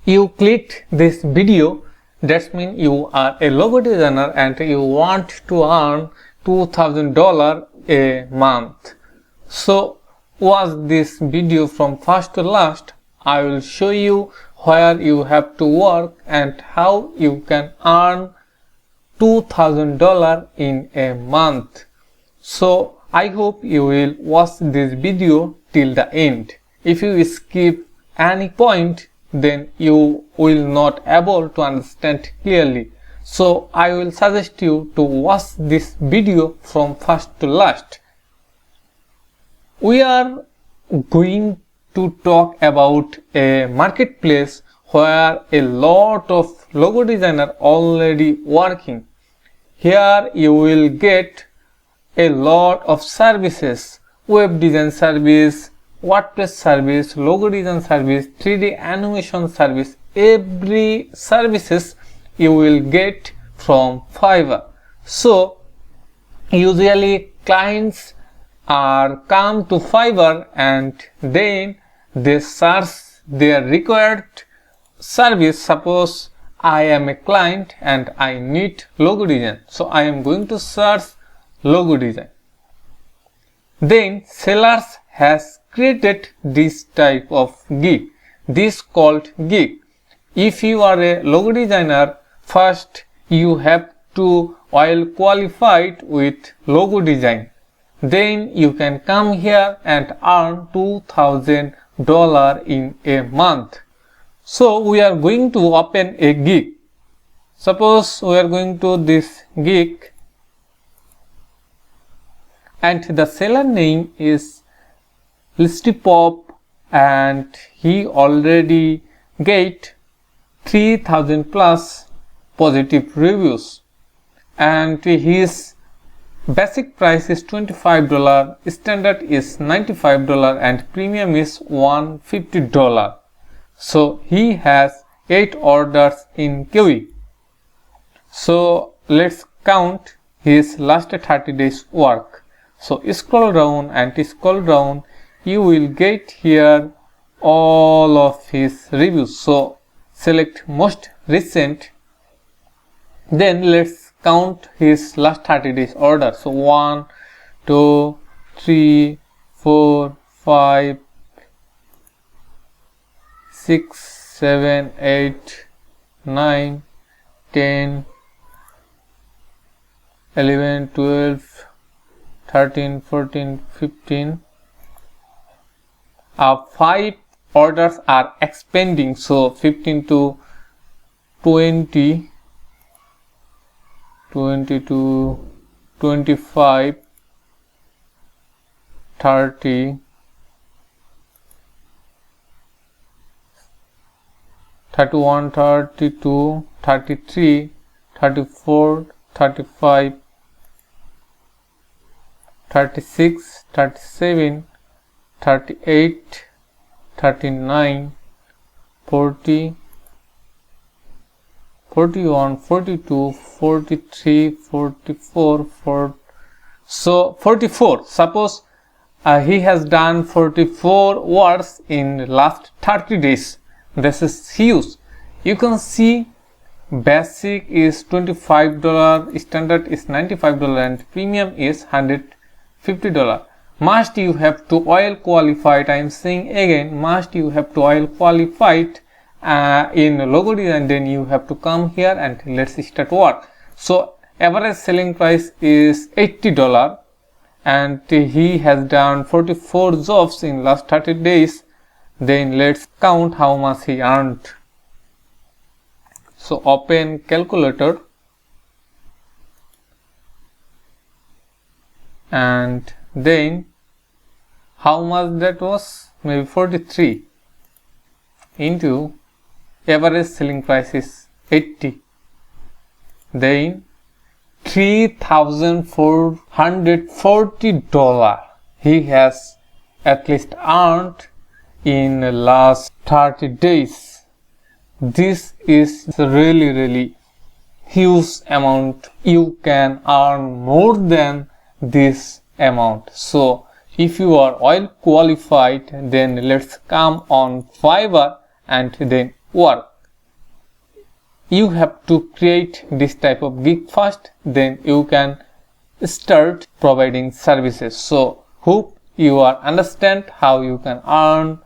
you clicked this video, that means you are a logo designer and you want to earn $2,000 a month. So watch this video from first to last. I will show you where you have to work and how you can earn $2,000 in a month. So I hope you will watch this video till the end. If you skip any point, then you will not able to understand clearly. So I will suggest you to watch this video from first to last. We are going to talk about a marketplace where a lot of logo designer already working. Here you will get a lot of services: web design service, WordPress service, logo design service, 3D animation service. Every services you will get from Fiverr. So usually clients come to Fiverr and then they search their required service. Suppose I am a client and I need logo design, so I am going to search logo design. Then sellers has created this type of gig. This called gig. If you are a logo designer, first you have to well qualified with logo design. Then you can come here and earn $2,000 in a month. So we are going to open a gig. Suppose we are going to this gig and the seller name is Listipop and he already get 3,000 plus positive reviews and his basic price is $25, standard is $95 and premium is $150. So he has 8 orders in queue. So let's count his last 30 days work. So scroll down and scroll down, you will get here all of his reviews. So select most recent. Then let's count his last 30 days order. So 1, 2, 3, 4, 5, 6, 7, 8, 9, 10, 11, 12, 13, 14, 15. 5 orders are expanding. So 15 to 20, 20 to 25, 30, 31, 32, 33, 34, 35, 36, 37, 38, 39, 40, 41, 42, 43, 44, 4. So 44. Suppose he has done 44 words in last 30 days. This is huge. You can see basic is $25, standard is $95 and premium is $150. Must you have to oil qualified. I am saying again, must you have to oil qualified in logo design. Then you have to come here and let's start work. So average selling price is $80 and he has done 44 jobs in last 30 days. Then let's count how much he earned. So open calculator and then how much that was? Maybe 43 into average selling price is 80. Then $3,440 he has at least earned in the last 30 days. This is really huge amount. You can earn more than this amount. So if you are oil qualified, then let's come on Fiverr and then work. you have to create this type of gig first, then you can start providing services. So hope you are understand how you can earn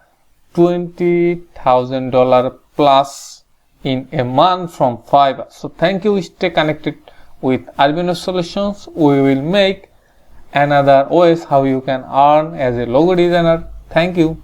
$20,000 plus in a month from Fiverr. So thank you. Stay connected with Arduino Solutions. We will make another ways how you can earn as a logo designer. Thank you.